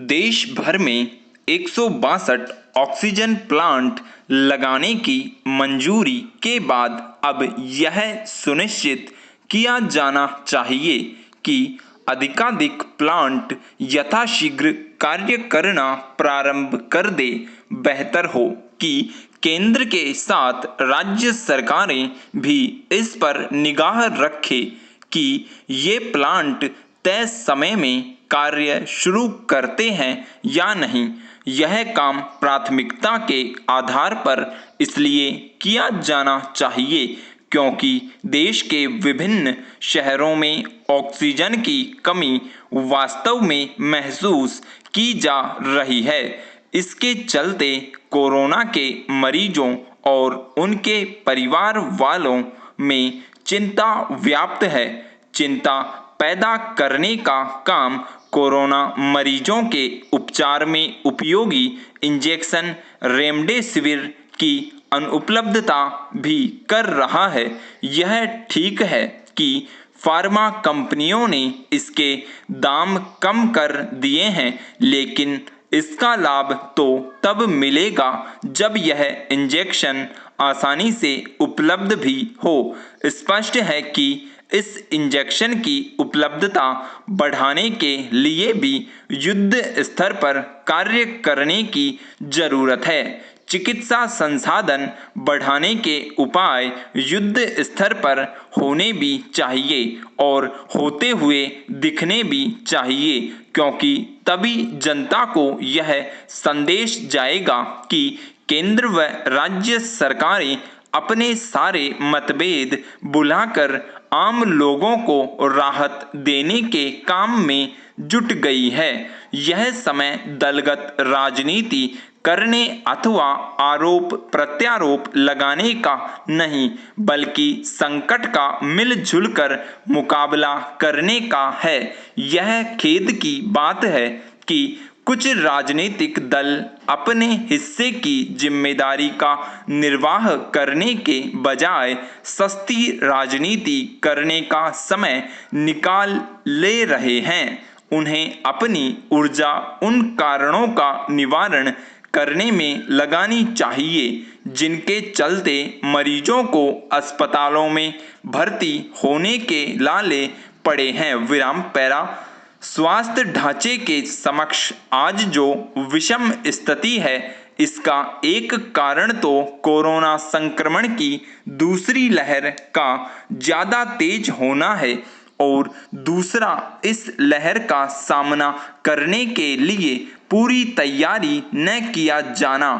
देश भर में 162 ऑक्सीजन प्लांट लगाने की मंजूरी के बाद अब यह सुनिश्चित किया जाना चाहिए कि अधिकाधिक प्लांट यथाशीघ्र कार्य करना प्रारंभ कर दे। बेहतर हो कि केंद्र के साथ राज्य सरकारें भी इस पर निगाह रखें कि ये प्लांट तय समय में कार्य शुरू करते हैं या नहीं। यह काम प्राथमिकता के आधार पर इसलिए किया जाना चाहिए क्योंकि देश के विभिन्न शहरों में ऑक्सीजन की कमी वास्तव में महसूस की जा रही है। इसके चलते कोरोना के मरीजों और उनके परिवार वालों में चिंता व्याप्त है। चिंता पैदा करने का काम कोरोना मरीजों के उपचार में उपयोगी इंजेक्शन रेमडेसिविर की अनुपलब्धता भी कर रहा है। यह ठीक है कि फार्मा कंपनियों ने इसके दाम कम कर दिए हैं, लेकिन इसका लाभ तो तब मिलेगा जब यह इंजेक्शन आसानी से उपलब्ध भी हो। स्पष्ट है कि इस इंजेक्शन की उपलब्धता बढ़ाने के लिए भी युद्ध स्तर पर कार्य करने की जरूरत है। चिकित्सा संसाधन बढ़ाने के उपाय युद्ध स्तर पर होने भी चाहिए और होते हुए दिखने भी चाहिए, क्योंकि तभी जनता को यह संदेश जाएगा कि केंद्र व राज्य सरकारें अपने सारे मतभेद भुलाकर आम लोगों को राहत देने के काम में जुट गई है। यह समय दलगत राजनीति करने अथवा आरोप प्रत्यारोप लगाने का नहीं, बल्कि संकट का मिलजुल कर मुकाबला करने का है। यह खेद की बात है कि कुछ राजनीतिक दल अपने हिस्से की जिम्मेदारी का निर्वाह करने के बजाय सस्ती राजनीति करने का समय निकाल ले रहे हैं। उन्हें अपनी ऊर्जा उन कारणों का निवारण करने में लगानी चाहिए जिनके चलते मरीजों को अस्पतालों में भर्ती होने के लाले पड़े हैं। विराम पैरा। स्वास्थ्य ढांचे के समक्ष आज जो विषम स्थिति है, इसका एक कारण तो कोरोना संक्रमण की दूसरी लहर का ज्यादा तेज होना है और दूसरा इस लहर का सामना करने के लिए पूरी तैयारी न किया जाना।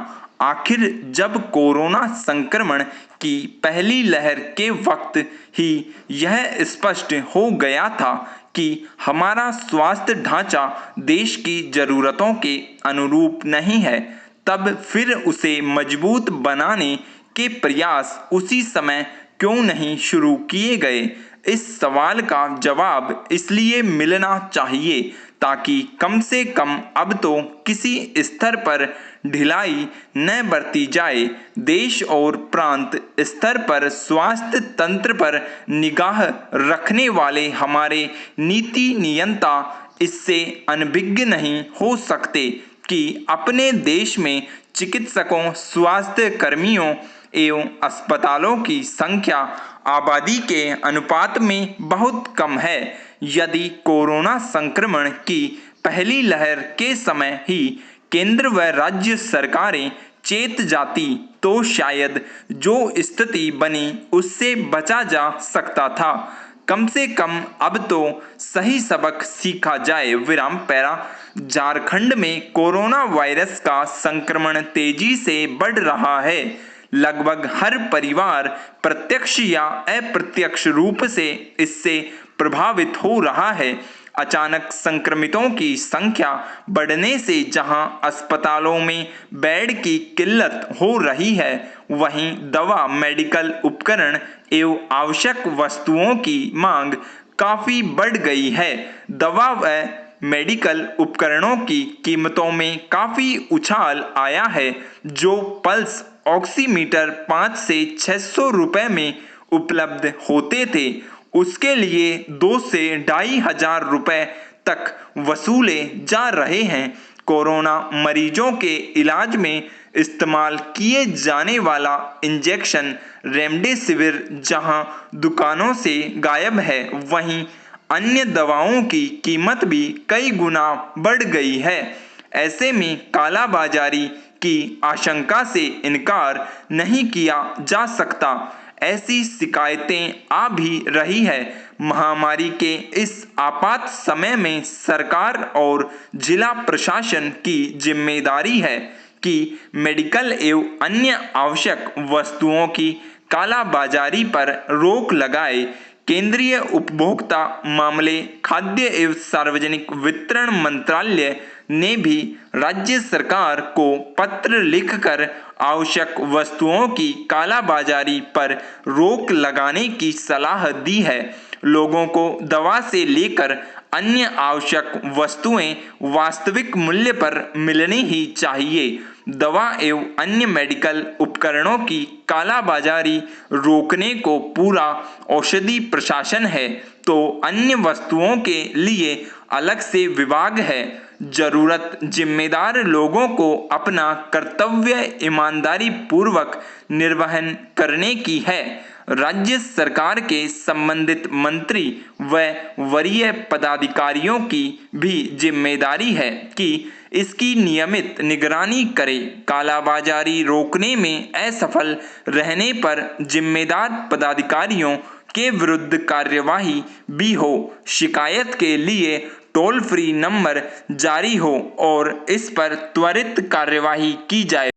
आखिर जब कोरोना संक्रमण की पहली लहर के वक्त ही यह स्पष्ट हो गया था कि हमारा स्वास्थ्य ढांचा देश की जरूरतों के अनुरूप नहीं है, तब फिर उसे मजबूत बनाने के प्रयास उसी समय क्यों नहीं शुरू किए गए। इस सवाल का जवाब इसलिए मिलना चाहिए ताकि कम से कम अब तो किसी स्तर पर ढिलाई न बरती जाए। देश और प्रांत स्तर पर स्वास्थ्य तंत्र पर निगाह रखने वाले हमारे नीति नियंता इससे अनभिज्ञ नहीं हो सकते कि अपने देश में चिकित्सकों, स्वास्थ्य कर्मियों एवं अस्पतालों की संख्या आबादी के अनुपात में बहुत कम है। यदि कोरोना संक्रमण की पहली लहर के समय ही केंद्र व राज्य सरकारें चेत जाती तो शायद जो स्थिति बनी उससे बचा जा सकता था। कम से कम अब तो सही सबक सीखा जाए। विराम पैरा। झारखंड में कोरोना वायरस का संक्रमण तेजी से बढ़ रहा है। लगभग हर परिवार प्रत्यक्ष या अप्रत्यक्ष रूप से इससे प्रभावित हो रहा है। अचानक संक्रमितों की संख्या बढ़ने से जहां अस्पतालों में बेड की किल्लत हो रही है, वहीं दवा, मेडिकल उपकरण एवं आवश्यक वस्तुओं की मांग काफी बढ़ गई है। दवा व मेडिकल उपकरणों की कीमतों में काफी उछाल आया है। जो पल्स ऑक्सीमीटर 500 से 600 रुपए में उपलब्ध होते थे, उसके लिए 2 से 2500 रुपए तक वसूले जा रहे हैं। कोरोना मरीजों के इलाज में इस्तेमाल किए जाने वाला इंजेक्शन रेमडेसिविर जहां दुकानों से गायब है, वहीं अन्य दवाओं की कीमत भी कई गुना बढ़ गई है। ऐसे में कालाबाजारी की आशंका से इनकार नहीं किया जा सकता। ऐसी शिकायतें आ भी रही है। महामारी के इस आपात समय में सरकार और जिला प्रशासन की जिम्मेदारी है कि मेडिकल एवं अन्य आवश्यक वस्तुओं की कालाबाजारी पर रोक लगाए। केंद्रीय उपभोक्ता मामले, खाद्य एवं सार्वजनिक वितरण मंत्रालय ने भी राज्य सरकार को पत्र लिखकर आवश्यक वस्तुओं की कालाबाजारी पर रोक लगाने की सलाह दी है। लोगों को दवा से लेकर अन्य आवश्यक वस्तुएं वास्तविक मूल्य पर मिलनी ही चाहिए। दवा एवं अन्य मेडिकल उपकरणों की कालाबाजारी रोकने को पूरा औषधि प्रशासन है, तो अन्य वस्तुओं के लिए अलग से विभाग है। जरूरत जिम्मेदार लोगों को अपना कर्तव्य ईमानदारी पूर्वक निर्वहन करने की है। राज्य सरकार के संबंधित मंत्री व वरीय पदाधिकारियों की भी जिम्मेदारी है कि इसकी नियमित निगरानी करें। कालाबाजारी रोकने में असफल रहने पर जिम्मेदार पदाधिकारियों के विरुद्ध कार्यवाही भी हो। शिकायत के लिए टोल फ्री नंबर जारी हो और इस पर त्वरित कार्यवाही की जाए।